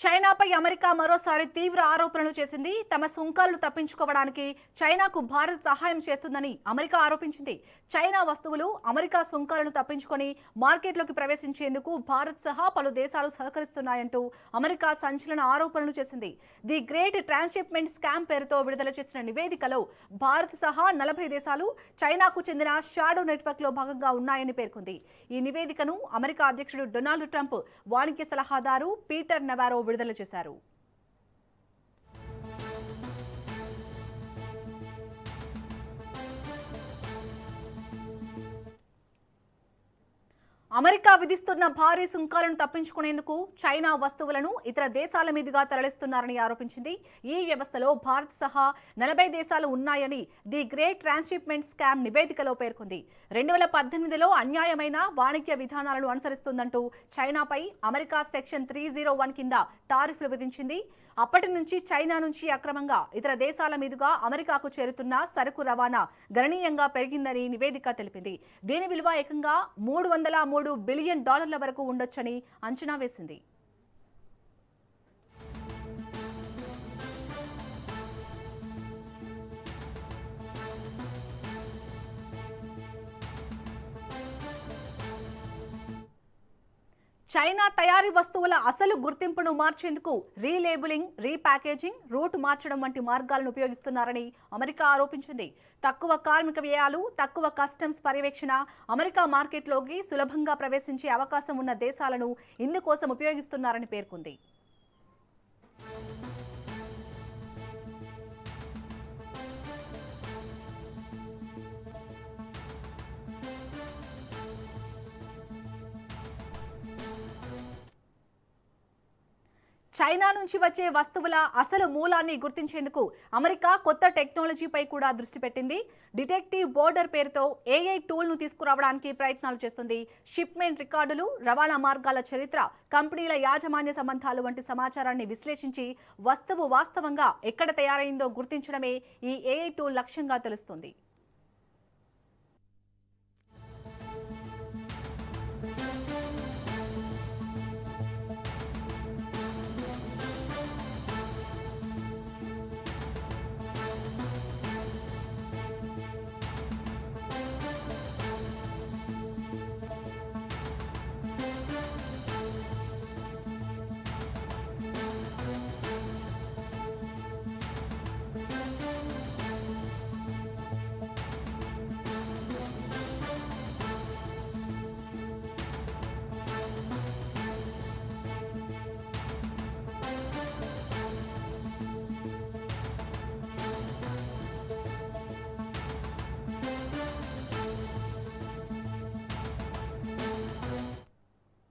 చైనాపై America మరోసారి తీవ్ర ఆరోపణలు చేసింది. తమ సుంకాలను తప్పించుకోవడానికి చైనాకు భారత్ సహాయం చేస్తుందని అమెరికా ఆరోపించింది. చైనా వస్తువులు అమెరికా సుంకాలను తప్పించుకొని మార్కెట్లోకి ప్రవేశించేందుకు భారత్ సహా పలు దేశాలు సహకరిస్తున్నాయంటూ అమెరికా సంచలన ఆరోపణలు చేసింది. ది గ్రేట్ ట్రాన్స్‌షిప్‌మెంట్ స్కామ్ పేరుతో విడుదల చేసిన నివేదికలో భారత్ సహా 40 దేశాలు చైనాకు చెందిన షాడో నెట్వర్క్లో భాగంగా ఉన్నాయని పేర్కొంది. ఈ నివేదికను అమెరికా అధ్యక్షుడు డొనాల్డ్ ట్రంప్ వాణిజ్య సలహాదారు పీటర్ నవారో విడుదల చేశారు. అమెరికా విధిస్తున్న భారీ సుంకాలను తప్పించుకునేందుకు చైనా వస్తువులను ఇతర దేశాల మీదుగా తరలిస్తున్నారని ఆరోపించింది. ఈ వ్యవస్థలో భారత్ సహా 40 దేశాలు ఉన్నాయని ది గ్రేట్ ట్రాన్స్‌షిప్‌మెంట్ స్కామ్ నివేదికలో పేర్కొంది. 2018లో అన్యాయమైన వాణిజ్య విధానాలను అనుసరిస్తుందంటూ చైనాపై అమెరికా సెక్షన్ 301 కింద టారిఫ్లు విధించింది. అప్పటి నుంచి చైనా నుంచి అక్రమంగా ఇతర దేశాల మీదుగా అమెరికాకు చేరుతున్న సరుకు రవాణా గణనీయంగా పెరిగిందని నివేదిక తెలిపింది. దీని విలువ ఏకంగా $303 బిలియన్ వరకు ఉండొచ్చని అంచనా వేసింది. చైనా తయారీ వస్తువుల అసలు గుర్తింపును మార్చేందుకు రీలేబులింగ్, రీప్యాకేజింగ్, రూట్ మార్చడం వంటి మార్గాలను ఉపయోగిస్తున్నారని అమెరికా ఆరోపించింది. తక్కువ కార్మిక వ్యయాలు, తక్కువ కస్టమ్స్ పర్యవేక్షణ అమెరికా మార్కెట్లోకి సులభంగా ప్రవేశించే అవకాశం ఉన్న దేశాలను ఇందుకోసం ఉపయోగిస్తున్నారని పేర్కొంది. చైనా నుంచి వచ్చే వస్తువుల అసలు మూలాన్ని గుర్తించేందుకు అమెరికా కొత్త టెక్నాలజీపై కూడా దృష్టి పెట్టింది. డిటెక్టివ్ బోర్డర్ పేరుతో ఏఐ టూల్ను తీసుకురావడానికి ప్రయత్నాలు చేస్తుంది. షిప్మెంట్ రికార్డులు, రవాణా మార్గాల చరిత్ర, కంపెనీల యాజమాన్య సంబంధాలు వంటి సమాచారాన్ని విశ్లేషించి వస్తువు వాస్తవంగా ఎక్కడ తయారైందో గుర్తించడమే ఈ ఏఐ టూల్ లక్ష్యంగా తెలుస్తుంది.